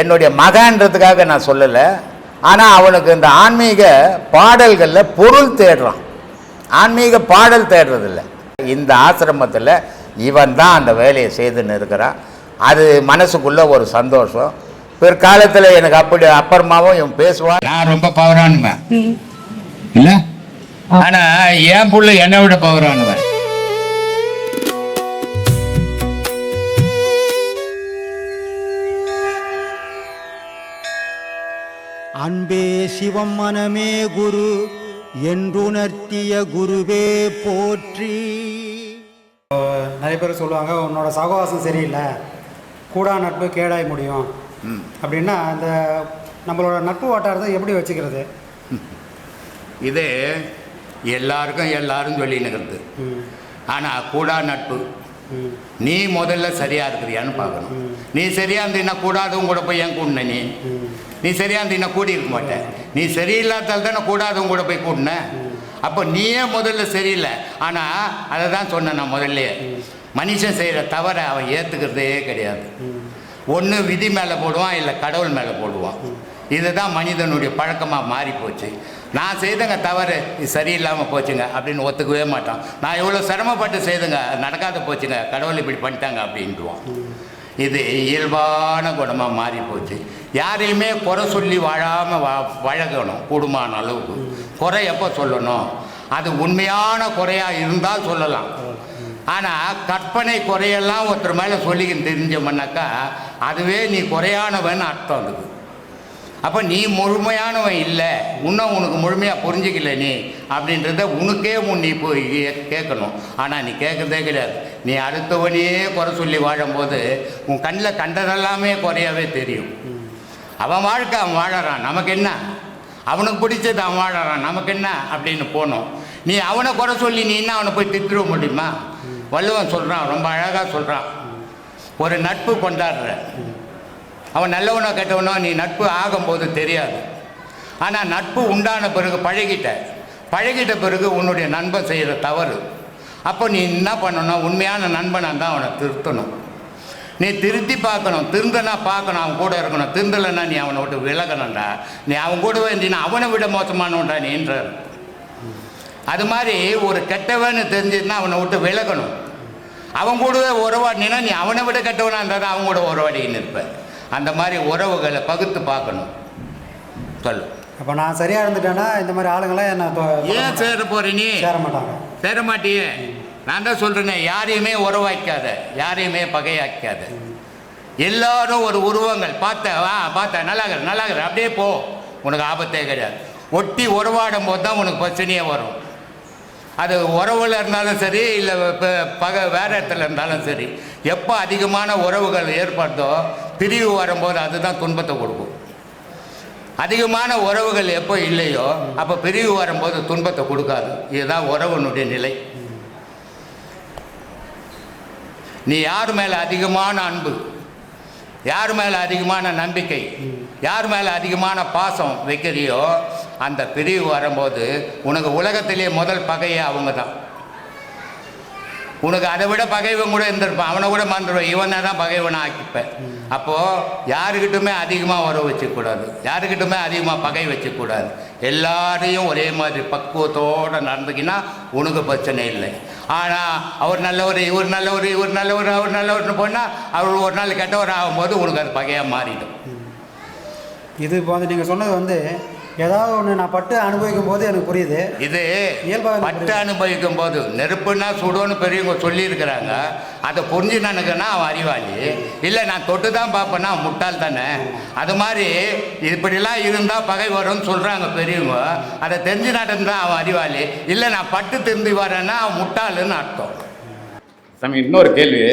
என்னுடைய மகன்றதுக்காக நான் சொல்லலை. ஆனால் அவனுக்கு இந்த ஆன்மீக பாடல்களில் பொருள் தேடுறான், ஆன்மீக பாடல் தேடுறதில்ல. இந்த ஆசிரமத்தில் இவன் தான் அந்த வேலையை செய்துன்னு இருக்கிறான். அது மனசுக்குள்ளே ஒரு சந்தோஷம். பிற்காலத்தில் எனக்கு அப்படி அப்புறமாவும் இவன் பேசுவான். நான் ரொம்ப பவரானுவேன் இல்லை, ஆனால் என் புள்ள என்னை விட பவரானுவேன். அன்பே சிவம் மனமே குரு என்றுணர்த்திய குருவே போற்றி. நிறைய பேர் சொல்லுவாங்க, உன்னோட சகவாசம் சரியில்லை, கூடா நட்பு கேடாய் முடியும் அப்படின்னா, அந்த நம்மளோட நட்பு வட்டாரத்தை எப்படி வச்சுக்கிறது? இது எல்லாருக்கும் எல்லாரும் சொல்லினுக்கிறது. ஆனால் கூடா நட்பு நீ முதல்ல சரியாக இருக்கிறியான்னு பார்க்கணும். நீ சரியாக இருந்தீங்கன்னா கூடாதவங்க கூட போய் ஏன் கூடின? நீ சரியாக இருந்தீங்கன்னா கூடி இருக்க மாட்டேன். நீ சரியில்லாதால் தானே கூடாதவங்க கூட போய் கூடின. அப்போ நீயே முதல்ல சரியில்லை. ஆனால் அதை தான் சொன்னேன் நான் முதல்ல, மனுஷன் செய்கிற தவறை அவன் ஏற்றுக்கிறதே கிடையாது. ஒன்று விதி மேலே போடுவான், இல்லை கடவுள் மேலே போடுவான். இதுதான் மனிதனுடைய பழக்கமாக மாறி போச்சு. நான் செய்தங்க தவறு, இது சரியில்லாமல் போச்சுங்க அப்படின்னு ஒத்துக்கவே மாட்டான். நான் எவ்வளோ சிரமப்பட்டு செய்துங்க, நடக்காத போச்சுங்க, கடவுள் இப்படி பண்ணிட்டாங்க அப்படின்ட்டுவான். இது இயல்பான குணமாக மாறி போச்சு. யாரையுமே குறை சொல்லி வாழாமல் வழங்கணும். கூடுமான அளவுக்கு குறை எப்போ சொல்லணும்? அது உண்மையான குறையாக இருந்தால் சொல்லலாம். ஆனால் கற்பனை குறையெல்லாம் ஒருத்தர் மேலே சொல்லிக்கின்னு தெரிஞ்சோம்னாக்கா அதுவே நீ குறையானவன் அர்த்தம். அதுக்கு அப்போ நீ முழுமையானவன் இல்லை, இன்னும் உனக்கு முழுமையாக புரிஞ்சிக்கல நீ அப்படின்றத உனக்கே நீ போய் கேட்கணும். ஆனால் நீ கேட்குறதே கிடையாது. நீ அடுத்தவனையே குறை சொல்லி வாழும்போது உன் கண்ணில் கண்டதெல்லாமே குறையாவே தெரியும். அவன் வாழ்க்கை அவன் வாழறான், நமக்கு என்ன? அவனுக்கு பிடிச்சது அவன் வாழறான், நமக்கு என்ன அப்படின்னு போனோம். நீ அவனை குறை சொல்லி நீ என்ன அவனை போய் திட்டுற முடியுமா? வள்ளுவன் சொல்கிறான், ரொம்ப அழகாக சொல்கிறான், ஒரு நட்பு கொண்டாடுற, அவன் நல்லவனோ கெட்டவனோ நீ நட்பு ஆகும்போது தெரியாது. ஆனால் நட்பு உண்டான பிறகு பழகிட்ட பிறகு உன்னுடைய நண்பன் செய்கிற தவறு, அப்போ நீ என்ன பண்ணணும்? உண்மையான நண்பனாக தான் அவனை திருத்தணும். நீ திருத்தி பார்க்கணும், திருந்தனா பார்க்கணும், அவன் கூட இருக்கணும். திருந்தலைன்னா நீ அவனை விட்டு விலகணும்டா. நீ அவன் கூட வேண்டினா அவனை விட மோசமானவன்டா நீன்றார். அது மாதிரி ஒரு கெட்டவன்னு தெரிஞ்சதுன்னா அவனை விட்டு விலகணும். அவன் கூடவே உறவாடினா நீ அவனை விட கெட்டவனாக இருந்தால் தான் அவன் கூட உறவாடின்னு இருப்ப. அந்த மாதிரி உறவுகளை பகுத்து பார்க்கணும். சொல்லு. அப்போ நான் சரியாக இருந்துட்டேன்னா இந்த மாதிரி ஆளுங்களாம் என்ன ஏன் சேர போற? நீ சேர மாட்டாங்க. சேர மாட்டியே. நான் தான் சொல்கிறேனே, யாரையுமே உறவாக்காத, யாரையுமே பகையாக்காத. எல்லாரும் ஒரு உருவங்கள் பார்த்த நல்லாகிற அப்படியே போ, உனக்கு ஆபத்தே கிடையாது. ஒட்டி உறவாடும் போது தான் உனக்கு பிரச்சனையே வரும். அது உறவில் இருந்தாலும் சரி, இல்லை வேறு இடத்துல இருந்தாலும் சரி, எப்போ அதிகமான உறவுகள் ஏற்படுதோ பிரிவு வரும்போது அதுதான் துன்பத்தை கொடுக்கும். அதிகமான உறவுகள் எப்போ இல்லையோ அப்போ பிரிவு வரும்போது துன்பத்தை கொடுக்காது. இதுதான் உறவுனுடைய நிலை. நீ யார் மேலே அதிகமான அன்பு, யார் மேலே அதிகமான நம்பிக்கை, யார் மேலே அதிகமான பாசம் வைக்கிறியோ அந்த பிரிவு வரும்போது உனக்கு உலகத்திலேயே முதல் பகையே அவங்க தான். உனக்கு அதை விட பகைவன் கூட இருந்திருப்பான், அவனை கூட மறந்துடுவேன், இவனை தான் பகைவனை ஆக்கிப்பேன். அப்போது யாருக்கிட்டுமே அதிகமாக உறவு வச்சுக்கூடாது, யாருக்கிட்டுமே அதிகமாக பகை வச்சுக்கூடாது. எல்லாரையும் ஒரே மாதிரி பக்குவத்தோடு நடந்துக்கினா உனக்கு பிரச்சனை இல்லை. ஆனால் அவர் நல்லவர், இவர் நல்லவர், இவர் நல்லவர், அவர் நல்லவர்னு போனால் அவர் ஒரு நாள் கெட்டவர் ஆகும்போது உனக்கு அது பகையாக மாறிடும். இது இப்போ வந்து நீங்கள் சொன்னது வந்து ஏதாவது ஒன்று நான் பட்டு அனுபவிக்கும் போது எனக்கு புரியுது. இது பட்டு அனுபவிக்கும் போது நெருப்புன்னா சுடுன்னு பெரியவங்க சொல்லியிருக்கிறாங்க. அதை புரிஞ்சு நினைக்கிறேன்னா அவன் அறிவாளி, இல்லை நான் தொட்டு தான் பார்ப்பேன்னா அவன் முட்டாள் தானே. அது மாதிரி இப்படிலாம் இருந்தால் பகை வரும்னு சொல்கிறாங்க பெரியவங்க. அதை தெரிஞ்சு நடந்தால் அவன் அறிவாளி, இல்லை நான் பட்டு திரும்பி வரேன்னா அவன் முட்டாளுன்னு அர்த்தம். சாமி, இன்னொரு கேள்வி.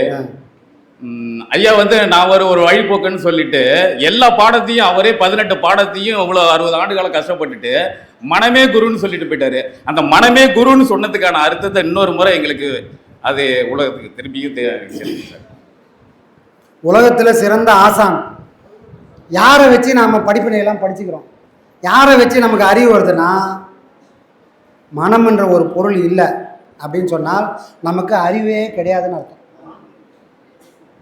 ஐயா வந்து நான் ஒரு வழிபோக்குன்னு சொல்லிட்டு எல்லா பாடத்தையும் அவரே 18 பாடத்தையும் இவ்வளோ 60 ஆண்டுகாலம் கஷ்டப்பட்டுட்டு மனமே குருன்னு சொல்லிட்டு போயிட்டாரு. அந்த மனமே குருன்னு சொன்னதுக்கான அர்த்தத்தை இன்னொரு முறை எங்களுக்கு அது உலகத்துக்கு திரும்பியும் சார். உலகத்தில் சிறந்த ஆசான் யாரை வச்சு நாம் படிப்பினையெல்லாம் படிச்சுக்கிறோம், யாரை வச்சு நமக்கு அறிவு வருதுன்னா மனம் என்ற ஒரு பொருள் இல்லை அப்படின்னு சொன்னால் நமக்கு அறிவே கிடையாதுன்னு அர்த்தம்.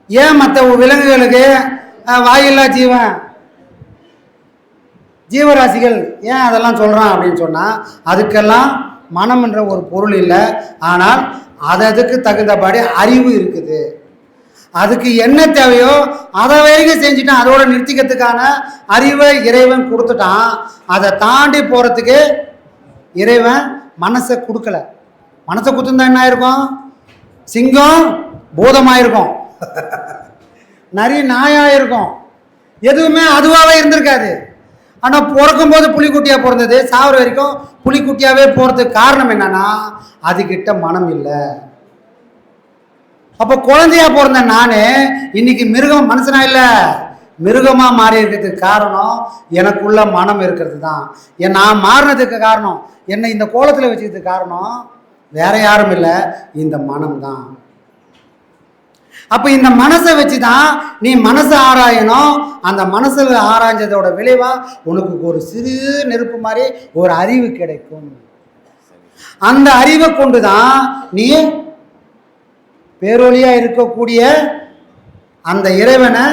ஏன் மற்ற விலங்குகளுக்கு வாயில்லா ஜீவன் ஜீவராசிகள் ஏன் அதெல்லாம் சொல்கிறான் அப்படின்னு சொன்னால், அதுக்கெல்லாம் மனம் என்ற ஒரு பொருள் இல்லை. ஆனால் அதுக்கு தகுந்தபடி அறிவு இருக்குது. அதுக்கு என்ன தேவையோ அதை வரைக்கும் செஞ்சுட்டான். அதோட நிறுத்திக்கிறதுக்கான அறிவை இறைவன் கொடுத்துட்டான். அதை தாண்டி போகிறதுக்கு இறைவன் மனசை கொடுக்கல. மனசை கொடுத்துருந்தா என்ன ஆயிருக்கும்? சிங்கம் பூதமாயிருக்கும், நரி நாயாயிருக்கும், எதுவுமே அதுவாகவே இருந்திருக்காது. ஆனால் பிறக்கும்போது புலிக்குட்டியாக பிறந்தது, சாவர வரைக்கும் புலிக்குட்டியாகவே போகிறதுக்கு காரணம் என்னன்னா, அதுக்கிட்ட மனம் இல்லை. அப்போ குழந்தையா பிறந்த நான் இன்னைக்கு மிருகம் மனுஷனா இல்லை மிருகமாக மாறி இருக்கிறதுக்கு காரணம் எனக்குள்ள மனம் இருக்கிறது தான். நான் மாறினதுக்கு காரணம், என்னை இந்த கோலத்தில் வச்சுக்கிறதுக்கு காரணம் வேற யாரும் இல்லை, இந்த மனம் தான். அப்போ இந்த மனசை வச்சு தான் நீ மனசை ஆராயணும். அந்த மனசில் ஆராய்ஞ்சதோட விளைவா உனக்கு ஒரு சிறு நெருப்பு மாதிரி ஒரு அறிவு கிடைக்கும். அந்த அறிவை கொண்டு தான் நீ பேரொழியா இருக்கக்கூடிய அந்த இறைவனை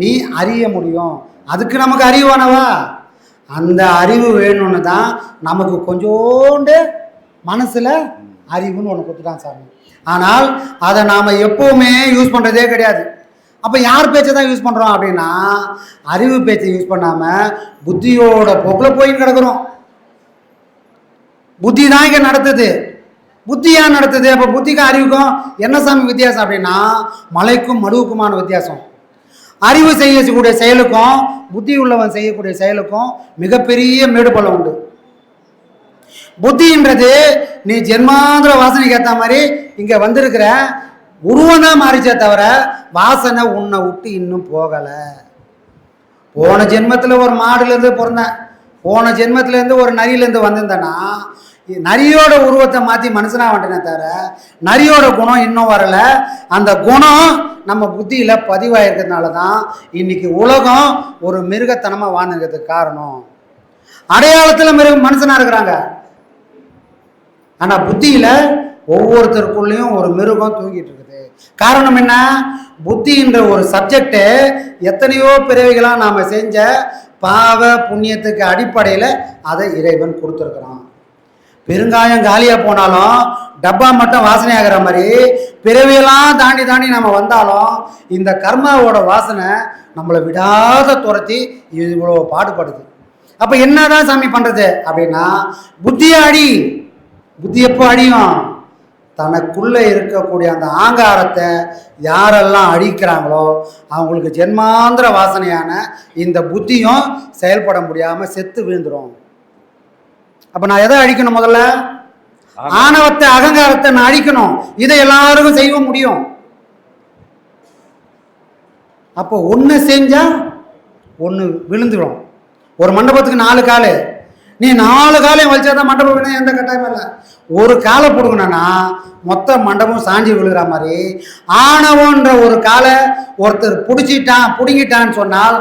நீ அறிய முடியும். அதுக்கு நமக்கு அறிவானவா? அந்த அறிவு வேணும்னு தான் நமக்கு கொஞ்சோண்டு மனசில் அறிவுன்னு ஒன்று கொடுத்துட்டான் சாமி. ஆனால் அதை நாம் எப்போவுமே யூஸ் பண்ணுறதே கிடையாது. அப்போ யார் பேச்சை தான் யூஸ் பண்ணுறோம் அப்படின்னா, அறிவு பேச்சை யூஸ் பண்ணாமல் புத்தியோட போக்கில் போய் கிடக்குறோம். புத்தி தான் இங்கே நடத்துது. புத்தி ஏன் நடத்துது? அப்போ புத்திக்கும் அறிவுக்கும் என்ன சாமி வித்தியாசம் அப்படின்னா, மலைக்கும் மடுவுக்குமான வித்தியாசம். அறிவு செய்யக்கூடிய செயலுக்கும் புத்தி உள்ளவன் செய்யக்கூடிய செயலுக்கும் மிகப்பெரிய மேடுபள்ளம் உண்டு. புத்தின்றது நீ ஜென்மாந்திர வாசனைக்கு ஏற்ற மாதிரி இங்கே வந்திருக்கிற உருவம் தான் மாறிச்சே தவிர வாசனை உன்னை விட்டு இன்னும் போகலை. போன ஜென்மத்தில் ஒரு மாடுலேருந்து பிறந்தேன், போன ஜென்மத்திலேருந்து ஒரு நரியிலேருந்து வந்திருந்தேன்னா நரியோட உருவத்தை மாற்றி மனுஷனாக வந்துட்டேனே தவிர நரியோட குணம் இன்னும் வரலை. அந்த குணம் நம்ம புத்தியில் பதிவாயிருக்கிறதுனால தான் இன்னைக்கு உலகம் ஒரு மிருகத்தனமாக வாழ்ந்துக்கிறதுக்கு காரணம். அடையாளத்தில் மனுஷனாக இருக்கிறாங்க, ஆனால் புத்தியில் ஒவ்வொருத்தருக்குள்ளேயும் ஒரு மிருகம் தூங்கிட்டு இருக்குது. காரணம் என்ன? புத்தின்ற ஒரு சப்ஜெக்டு எத்தனையோ பிறவிகளாக நாம் செஞ்ச பாவ புண்ணியத்துக்கு அடிப்படையில் அதை இறைவன் கொடுத்துருக்குறான். பெருங்காயம் காலியாக போனாலும் டப்பா மட்டும் வாசனை ஆகிற மாதிரி பிறவியெல்லாம் தாண்டி தாண்டி நம்ம வந்தாலும் இந்த கர்மாவோட வாசனை நம்மளை விடாத துரத்தி இவ்வளோ பாடுபடுது. அப்போ என்ன தான் சாமி பண்ணுறது அப்படின்னா, புத்தியை அடி. புத்தி எப்போ அடியும்? தனக்குள்ளே இருக்கக்கூடிய அந்த ஆங்காரத்தை யாரெல்லாம் அழிக்கிறாங்களோ அவங்களுக்கு ஜென்மாந்திர வாசனையான இந்த புத்தியும் செயல்பட முடியாமல் செத்து விழுந்துடும். அப்போ நான் எதை அழிக்கணும்? முதல்ல ஆணவத்தை, அகங்காரத்தை நான் அழிக்கணும். இதை எல்லாருக்கும் செய்ய முடியும். அப்போ ஒன்று செஞ்சால் ஒன்று விழுந்துடும். ஒரு மண்டபத்துக்கு 4 கால், நீ 4 காலையும் வலிச்சாதான் மண்டபம் வேணும், எந்த கட்டாயமும் இல்லை. ஒரு காலை பிடுங்கணுன்னா மொத்த மண்டபம் சாஞ்சி விழுகிற மாதிரி ஆணவன்ற ஒரு காலை ஒருத்தர் பிடுங்கிட்டான்னு சொன்னால்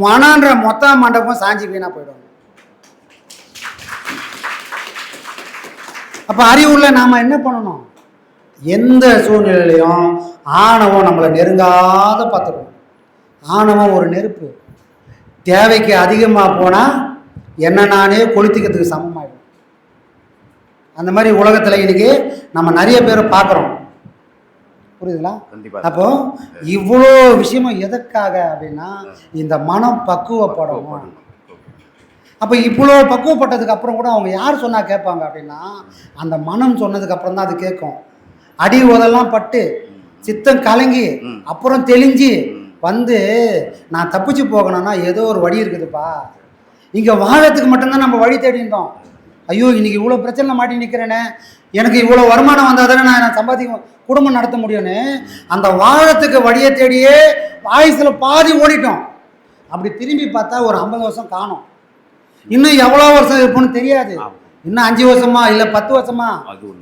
மனன்ற மொத்த மண்டபம் சாஞ்சி வீணாக போயிடும். அப்போ அறிவுள்ள நாம் என்ன பண்ணணும்? எந்த சூழ்நிலையிலையும் ஆணவம் நம்மளை நெருங்காத பார்த்துக்கணும். ஆணவம் ஒரு நெருப்பு, தேவைக்கு அதிகமாக போனால் என்ன நானே கொளுத்திக்கிறதுக்கு சமமாயிடும். அந்த மாதிரி உலகத்தில் இன்னைக்கு நம்ம நிறைய பேரை பார்க்குறோம். புரியுதுங்களா? அப்போ இவ்வளோ விஷயமும் எதற்காக அப்படின்னா, இந்த மனம் பக்குவப்படணும். அப்போ இவ்வளோ பக்குவப்பட்டதுக்கு அப்புறம் கூட அவங்க யார் சொன்னால் கேட்பாங்க அப்படின்னா, அந்த மனம் சொன்னதுக்கு அப்புறம் தான் அது கேட்கும். அடி உதெல்லாம் பட்டு சித்தம் கலங்கி அப்புறம் தெளிஞ்சு வந்து நான் தப்பிச்சு போகணும்னா ஏதோ ஒரு வழி இருக்குதுப்பா. இங்கே வாழறதுக்கு மட்டும்தான் நம்ம வழி தேடி இருந்தோம். ஐயோ இன்னைக்கு இவ்வளோ பிரச்சனை மாட்டி நிற்கிறேனே, எனக்கு இவ்வளோ வருமானம் வந்தால் தானே நான் சம்பாதிக்க குடும்பம் நடத்த முடியும்னு அந்த வாழறதுக்கு வழியை தேடியே ஆயுசில் பாதி ஓடிட்டோம். அப்படி திரும்பி பார்த்தா ஒரு 50 வருஷம் காணும். இன்னும் எவ்வளோ வருஷம் இருப்போம்னு தெரியாது. இன்னும் 5 வருஷமா இல்லை 10 வருஷமா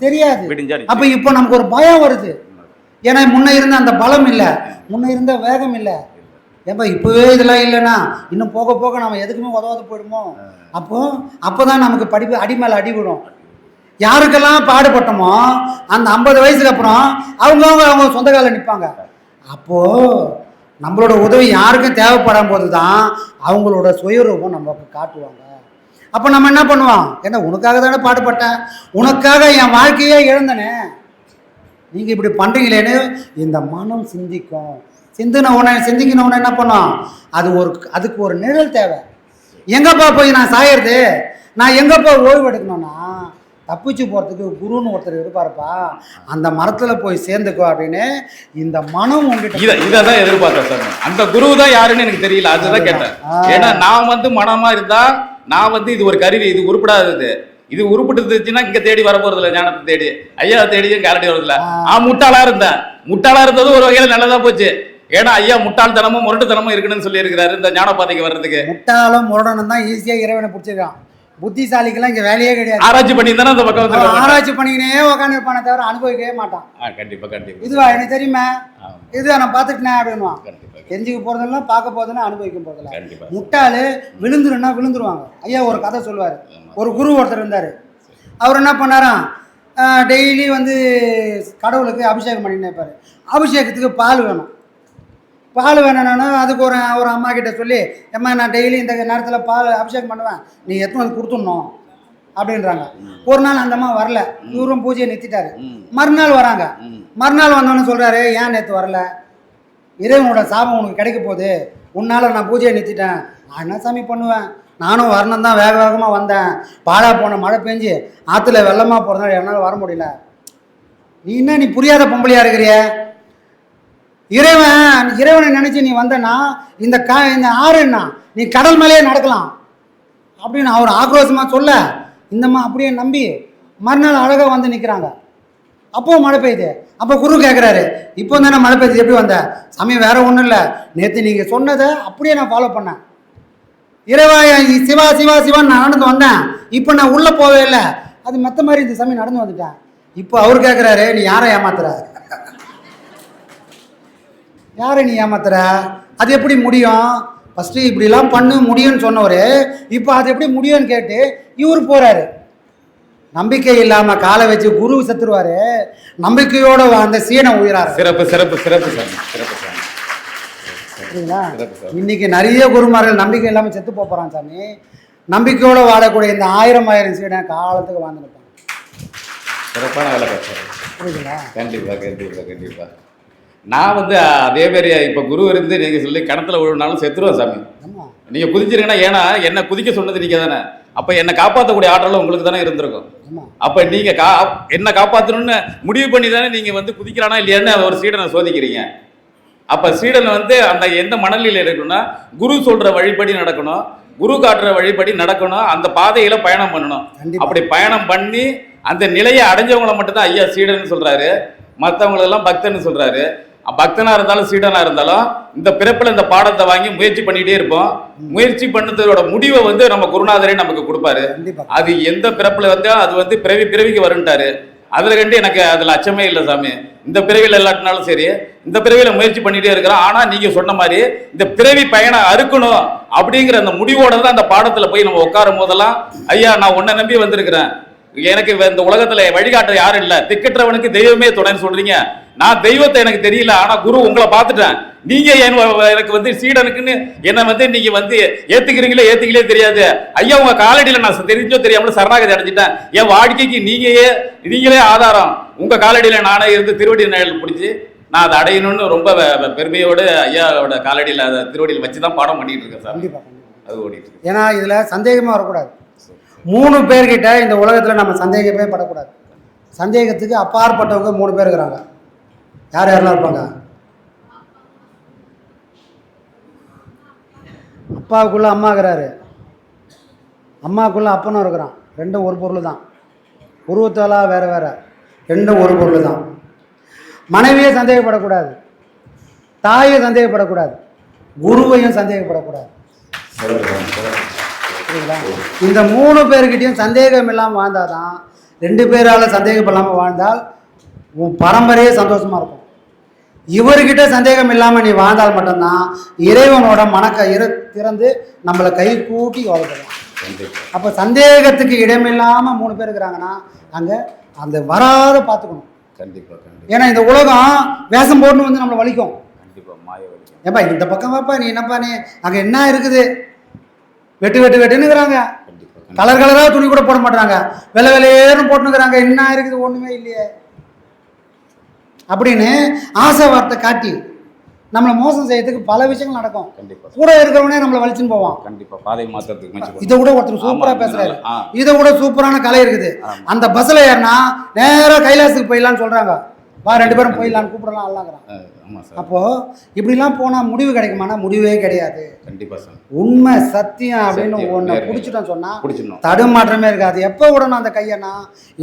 தெரியாது. அப்போ இப்போ நமக்கு ஒரு பயம் வருது. ஏன்னா முன்ன இருந்த அந்த பலம் இல்லை, முன்ன இருந்த வேகம் இல்லை. ஏப்பா இப்போவே இதெல்லாம் இல்லைன்னா இன்னும் போக போக நம்ம எதுக்குமே உதவாது போயிடுமோ. அப்போ தான் நமக்கு படிப்பு அடி மேலே அடிவிடும். யாருக்கெல்லாம் பாடுபட்டோமோ அந்த 50 வயசுக்கு அப்புறம் அவங்க சொந்த காலில் நிற்பாங்க. அப்போது நம்மளோட உதவி யாருக்கும் தேவைப்படும் போது தான் அவங்களோட சுயரூபம் நமக்கு காட்டுவாங்க. அப்போ நம்ம என்ன பண்ணுவோம்? ஏன்னா உனக்காக தானே பாடுபட்டேன், உனக்காக என் வாழ்க்கையே இழந்தனே, நீங்கள் இப்படி பண்ணுறீங்களேன்னு இந்த மனம் சிந்திக்கும். சிந்திக்கணும் என்ன பண்ணும்? அதுக்கு ஒரு நிழல் தேவை. எங்கப்பா போய் நான் சாயறது, நான் எங்கப்பா ஓய்வு எடுக்கணும்னா தப்பிச்சு போகிறதுக்கு குருன்னு ஒருத்தர் இருப்பாருப்பா, அந்த மரத்தில் போய் சேர்ந்துக்கோ அப்படின்னு இந்த மனம் உங்ககிட்ட இதான் எதிர்பார்த்தேன் சார். அந்த குரு தான் யாருன்னு எனக்கு தெரியல, அதுதான் கேட்டேன். ஏன்னா நான் வந்து மனமா இருந்தா நான் வந்து இது ஒரு கருவி, இது உருப்படாதது. இது உருப்பிட்டுச்சுன்னா இங்க தேடி வர போறது இல்லை, ஞானத்தை தேடி ஐயா தேடியும் கேரண்டி வரதில்ல. முட்டாளா இருந்தது ஒரு வகையில நல்லதா போச்சு. ஏன்னா ஐயா முட்டாள்தனமும் முரட்டுத்தனமும் இருக்குன்னு சொல்லி இருக்கிறாரு இந்த ஞான பாதைக்கு வர்றதுக்கு. முட்டாளும் முரடனும் தான் ஈஸியா இறைவனை பிடிச்சிருக்கான். புத்திசாலிக்கெல்லாம் இங்க வேலையே கிடையாது. ஆராய்ச்சி பண்ணி தானே அந்த பக்கம் வந்து ஆராய்ச்சி பண்ணிக்கினே உட்காந்து இருப்பானே தவிர அனுபவிக்கவே மாட்டான். கண்டிப்பா இதுவா எனக்கு தெரியுமா, இதுவா நான் பார்த்துட்டேன் அப்படின்வான். தெரிஞ்சுக்க போறதெல்லாம் பார்க்க போறதுன்னா அனுபவிக்க போறதில்ல. முட்டாளு விழுந்துருன்னா விழுந்துருவாங்க. ஐயா ஒரு கதை சொல்லுவாரு. ஒரு குரு ஒருத்தர் இருந்தாரு. அவர் என்ன பண்ணாராம், டெய்லி வந்து கடவுளுக்கு அபிஷேகம் பண்ணின்னு இருப்பாரு. அபிஷேகத்துக்கு பால் வேணும். பால் வேணும்னா அதுக்கு ஒரு அம்மா கிட்ட சொல்லி, அம்மா நான் டெய்லி இந்த நேரத்தில் பால் அபிஷேகம் பண்ணுவேன், நீ எத்தனை வந்து கொடுத்துடணும் அப்படின்றாங்க. ஒரு நாள் அந்த அம்மா வரல, இவரும் பூஜையை நிறுத்திட்டாரு. மறுநாள் வராங்க. மறுநாள் வந்தோன்னு சொல்கிறாரு, ஏன் நேற்று வரல, இறைவனோட சாபம் உனக்கு கிடைக்க போகுது, உன்னால் நான் பூஜையை நிறுத்திட்டேன். நான் என்ன சாமி பண்ணுவேன், நானும் வரணும் தான் வேக வேகமாக வந்தேன், பாழா போன மழை பெஞ்சு ஆற்றுல வெள்ளமாக போகிறதுனால என்னால் வர முடியல. நீ புரியாத பொம்பளையாக இருக்கிறிய, இறைவனை நினைச்சு நீ வந்தனா இந்த ஆறுன்னா நீ கடல் மேலேயே நடக்கலாம் அப்படின்னு அவர் ஆக்ரோஷமா சொல்ல, இந்தம்மா அப்படியே நம்பி மறுநாள் அழகா வந்து நிற்கிறாங்க. அப்போ மழை பெய்யுது. அப்போ குரு கேட்குறாரு, இப்போ தானே மழை பெய்யுது, எப்படி வந்த? சாமி வேற ஒன்றும் இல்லை, நேற்று நீங்கள் சொன்னதை அப்படியே நான் ஃபாலோ பண்ணேன். இறைவா சிவா சிவா சிவான்னு நான் நடந்து வந்தேன், இப்போ நான் உள்ளே போவே இல்லை, அது மற்ற மாதிரி இந்த சாமி நடந்து வந்துட்டேன். இப்போ அவர் கேட்குறாரு, நீ யாரை ஏமாத்துற, யாரை நீ ஏமாத்துற, அது எப்படி முடியும்? ஃபஸ்ட்டு இப்படிலாம் பண்ண முடியும்னு சொன்னவர் இப்போ அது எப்படி முடியும்னு கேட்டு இவர் போகிறாரு. நம்பிக்கை இல்லாமல் காலை வச்சு குரு செத்துருவார், நம்பிக்கையோட அந்த சீனை உயிராரு. சிறப்பு சிறப்பு சிறப்பு சாமி, சிறப்பு சாமி. சரிங்களா? இன்னைக்கு நிறைய குருமார்கள் நம்பிக்கை இல்லாமல் செத்து போகிறான் சாமி. நம்பிக்கையோடு வாழக்கூடிய இந்த 1000 சீனை காலத்துக்கு வாழ்ந்துருப்பாங்க. சிறப்பான வேலை பார்த்தாரு. புரியுதுங்களா? கண்டிப்பாக. நான் வந்து அதே மாதிரி இப்போ குரு இருந்து நீங்கள் சொல்லி கிணத்துல விழுனாலும் செத்துருவேன் சாமி. நீங்கள் குதிச்சிருங்கன்னா, ஏன்னா என்னை குதிக்க சொன்னது நீங்கள் தானே, அப்போ என்னை காப்பாற்றக்கூடிய ஆற்றலும் உங்களுக்கு தானே இருந்திருக்கும். அப்போ நீங்கள் என்னை காப்பாற்றணும்னு முடிவு பண்ணி தானே நீங்கள் வந்து குதிக்கிறானா இல்லையான்னு ஒரு சீடனை சோதிக்கிறீங்க. அப்போ சீடனை வந்து அந்த எந்த மனநிலையில் இருக்கணும்னா, குரு சொல்கிற வழிபடி நடக்கணும், குரு காட்டுற வழிபடி நடக்கணும், அந்த பாதையில் பயணம் பண்ணணும். அப்படி பயணம் பண்ணி அந்த நிலையை அடைஞ்சவங்களை மட்டும்தான் ஐயா சீடன்னு சொல்கிறாரு, மற்றவங்களெல்லாம் பக்தன்னு சொல்கிறாரு. பக்தனாக இருந்தாலும் சீடனாக இருந்தாலும் இந்த பிறப்பில் இந்த பாடத்தை வாங்கி முயற்சி பண்ணிகிட்டே இருப்போம். முயற்சி பண்ணதோட முடிவை வந்து நம்ம குருநாதரே நமக்கு கொடுப்பாரு. அது எந்த பிறப்பில் வந்து அது வந்து பிறவிக்கு வருன்ட்டாரு. அதில் கண்டு எனக்கு அதில் அச்சமே இல்லை சாமி. இந்த பிறவியில் இல்லாட்டினாலும் சரி, இந்த பிறவியில் முயற்சி பண்ணிகிட்டே இருக்கிறோம். ஆனால் நீங்கள் சொன்ன மாதிரி இந்த பிறவி பயணம் அறுக்கணும் அப்படிங்கிற அந்த முடிவோட தான் அந்த பாடத்தில் போய் நம்ம உட்காரும் போதெல்லாம், ஐயா நான் உன்னை நம்பி வந்திருக்கிறேன், எனக்கு இந்த உலகத்துல வழிகாட்ட யாரும் இல்லை, திக்கற்றவனுக்கு தெய்வமே துணைன்னு சொல்றீங்க. நான் தெய்வத்தை எனக்கு தெரியல, ஆனா குரு உங்களை பார்த்துட்டேன், நீங்க எனக்கு வந்து சீடனுக்குன்னு என்னை வந்து நீங்க வந்து ஏத்துக்கிறீங்களே தெரியாது ஐயா, உங்க காலடியில நான் தெரிஞ்சோ தெரியாமல சரணாகதி அடைஞ்சிட்டேன். என் வாழ்க்கைக்கு நீங்களே ஆதாரம், உங்க காலடியில நானே இருந்து திருவடி நிழல் பிடிச்சி நான் அதை அடையணும்னு ரொம்ப பெருமையோடு ஐயாவோட காலடியில் அதை திருவடியில் வச்சுதான் பாடம் பண்ணிட்டு இருக்கேன் சார். அது ஓடிட்டு இருக்கு. ஏன்னா இதுல சந்தேகமா வரக்கூடாது. 3 பேர்கிட்ட இந்த உலகத்தில் நம்ம சந்தேகமே படக்கூடாது. சந்தேகத்துக்கு அப்பாற்பட்டவங்க 3 பேர் இருக்கிறாங்க. யாரெல்லாம் இருப்பாங்க? அப்பாவுக்குள்ள அம்மா இருக்கிறாரு, அம்மாவுக்குள்ள அப்பனும் இருக்கிறான். ரெண்டும் ஒரு பொருள் தான், உருவத்தாலாம் வேற வேற, ரெண்டும் ஒரு பொருள் தான். மனைவியே சந்தேகப்படக்கூடாது, தாயை சந்தேகப்படக்கூடாது, குருவையும் சந்தேகப்படக்கூடாது. இந்த 3 பேர்கிட்டையும் சந்தேகம் இல்லாமல் வாழ்ந்தாதான், 2 பேரால் சந்தேகப்படாமல் வாழ்ந்தால் உன் பரம்பரையே சந்தோஷமா இருக்கும். இவர்கிட்ட சந்தேகம் இல்லாமல் நீ வாழ்ந்தால் மட்டும்தான் இறைவனோட மனக்கயிறு திறந்து நம்மளை கை கூட்டி வாழ்க்கலாம். அப்போ சந்தேகத்துக்கு இடமில்லாமல் 3 பேர் இருக்கிறாங்கன்னா அங்கே அந்த வராத பார்த்துக்கணும். ஏன்னா இந்த உலகம் வேஷம் போட்டுன்னு வந்து நம்மளை வலிக்கும். ஏப்பா இந்த பக்கம் வாப்பா, நீ என்னப்பா, நீ அங்கே என்ன இருக்குது, வெட்டுனுங்கிறாங்க. கலர் கலராக துணி கூட போட மாட்டாங்க, வெள்ளை வெள்ளையேன்னு போட்டுக்கிறாங்க, என்ன இருக்குது ஒன்றுமே இல்லையே அப்படின்னு ஆசை வார்த்தை காட்டி நம்மளை மோசம் செய்யறதுக்கு பல விஷயங்கள் நடக்கும். கண்டிப்பா கூட இருக்கிறவனே நம்மளை வலிச்சுன்னு போவான். கண்டிப்பா பாதை மாற்றத்துக்கு முயற்சி இதை விட ஒருத்தர் சூப்பரா பேசுறாரு, ஆ. இதை விட சூப்பரான கலை இருக்குது. ஆமா. அந்த பஸ்ல ஏறினா நேரா கைலாசத்துக்கு போயிடலான்னு சொல்றாங்க, வா 2 பேரும் போயிடலான்னு கூப்பிடலாம் ஆளாங்கிறான். ஆமா சார். அப்போ இப்படிலாம் போனா முடிவு கிடைக்குமானா முடிவே கிடையாது. கண்டிப்பா சார். உண்மை சத்தியம் அப்படின்னு சத்தியம், ஒண்ணு நேர்மை. பிடிச்சிட்டோம் சொன்னா பிடிச்சிடணும். தடுமாற்றமே இருக்காது. எப்போ விடணும் அந்த கையனா,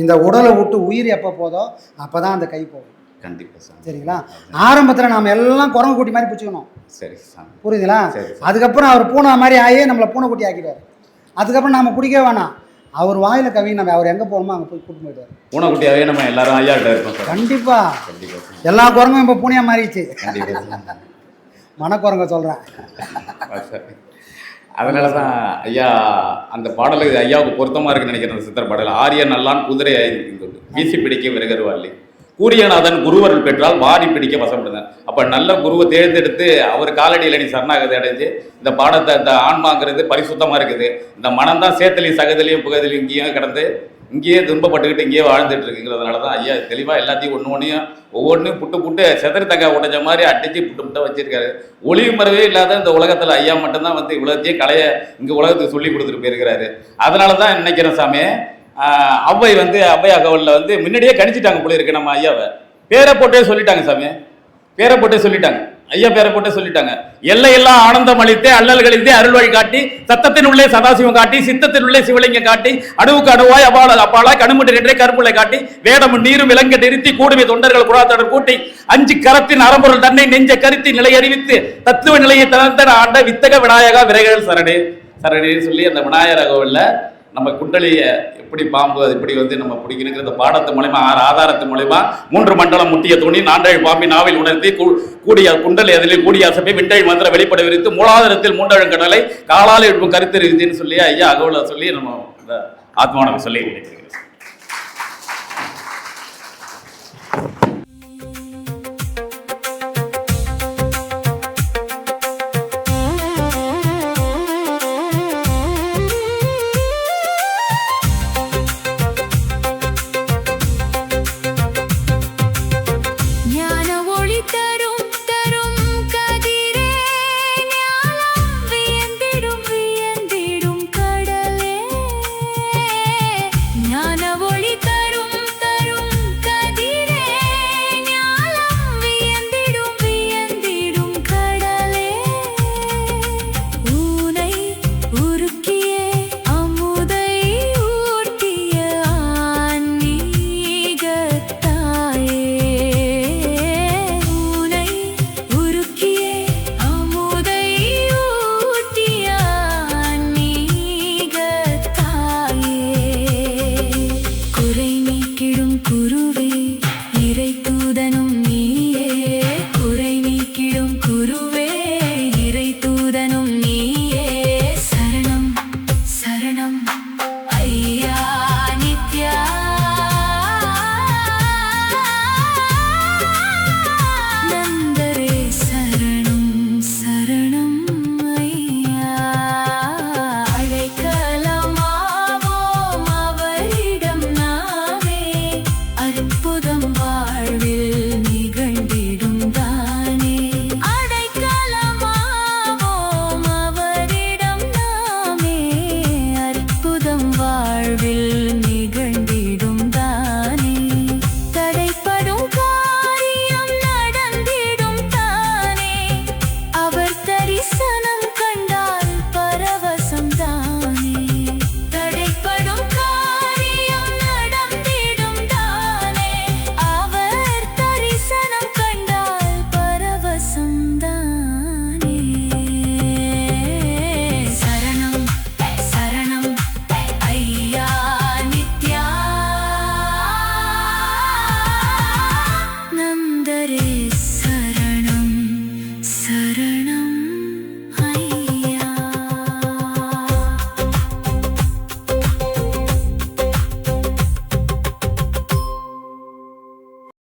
இந்த உடலை விட்டு உயிர் எப்போ போதோ அப்பதான் அந்த கை போகும். கண்டிப்பா சார். சரிங்களா? ஆரம்பத்துல நாம எல்லாம் குரங்கு குட்டி மாதிரி பிடிச்சிக்கணும். சரி சார். புரியுதுங்களா? சரி. அதுக்கப்புறம் அவர் பூனை மாதிரி ஆகி நம்மளை பூனைக்குட்டி ஆக்கிடுவார். அதுக்கப்புறம் நாம பிடிக்க வேணாம், அவர் வாயில கவி நம்ம அவர் எங்க போகணுமோ அங்க போய் கூட்டு போயிடுவார். பூனைக்குட்டியாவே நம்ம எல்லாரும் ஐயா கிட்ட இருப்போம் சார். கண்டிப்பா. கண்டிப்பா சார். எல்லா குரங்கும் இப்ப பூனையா மாறிடுச்சு. கண்டிப்பா சார். மனக்குரங்க சொல்றேன். அதனால தான் ஐயா அந்த பாடல் ஐயாவுக்கு பொருத்தமாக இருக்குன்னு நினைக்கிறேன். அந்த சித்திர பாடல் ஆரிய நல்லான் குதிரை ஆயிருக்குன்னு சொல்லி வீசி பிடிக்க விறகருவாள்ளி கூரியநாதன் குருவருள் பெற்றால் வாரி பிடிக்க வசப்படுதேன். அப்போ நல்ல குருவை தேர்ந்தெடுத்து அவர் காலடியில் நீ சரணாகதி அடைஞ்சு இந்த பாடத்தை இந்த ஆன்மாங்கிறது பரிசுத்தமாக இருக்குது. இந்த மனம் தான் சேத்தலையும் சகதலையும் புகதலையும் இங்கேயும் கிடந்து இங்கேயே துன்பப்பட்டுக்கிட்டு இங்கேயே வாழ்ந்துட்டு இருக்குங்கிறதுனால தான் ஐயா தெளிவாக எல்லாத்தையும் ஒன்றையும் ஒவ்வொன்றையும் புட்டு செதறி தங்காய் உடைஞ்ச மாதிரி அடித்து புட்டு வச்சிருக்காரு. ஒளிவு மறைவே இல்லாத இந்த உலகத்தில் ஐயா மட்டும்தான் வந்து இவ்வளோத்தையும் கலையை இங்கே உலகத்துக்கு சொல்லி கொடுத்துட்டு போயிருக்கிறாரு. அதனால தான் நினைக்கிறேன் சாமி, அவ்வை வந்து அவ்வை அகவலில் வந்து முன்னாடியே கணிச்சிட்டாங்க போல இருக்கு நம்ம ஐயாவை. பேரை போட்டே சொல்லிட்டாங்க சாமி, பேரை போட்டே சொல்லிட்டாங்க ஐயா, பேரை போட்டே சொல்லிட்டாங்க. எல்லையெல்லாம் ஆனந்தம் அளித்தே அல்லல்களித்தே அருள் வழி காட்டி சத்தத்தின் உள்ளே சதாசிவம் காட்டி சித்தத்தின் உள்ளே சிவலிங்கம் காட்டி அணுவுக்கு அணுவாய் அப்பாலாய் கணுமுட்டு நின்றே கருப்புளை காட்டி வேடமும் நீரும் விலங்க நிறுத்தி கூடுமை தொண்டர்கள் குழாத்தொடர் கூட்டி 5 கரத்தின் அறம்பொருள் தன்னை நெஞ்ச கருத்தி நிலை அறிவித்து தத்துவ நிலையை தளர்ந்த ஆண்ட வித்தக விநாயகா விரைகள் சரணே சரணேன்னு சொல்லி அந்த விநாயகர் அகவல்ல நம்ம குண்டலியை எப்படி பாம்பு அது எப்படி வந்து நம்ம பிடிக்கணுங்கிற இந்த பாடத்து மூலமா 6 ஆதாரத்து மூலமா 3 மண்டலம் முட்டிய துணி 4 பாம்பி நாவில் உணர்த்தி கூடிய குண்டலி அதில் கூடிய அசப்பை விண்டை மந்திர வெளிப்பட விரித்து மூலாதாரத்தில் 3 கடலை காலால் எழுப்பும் கருத்து இருக்குன்னு சொல்லி ஐயா அகவலை சொல்லி நம்ம ஆத்மானவை சொல்லி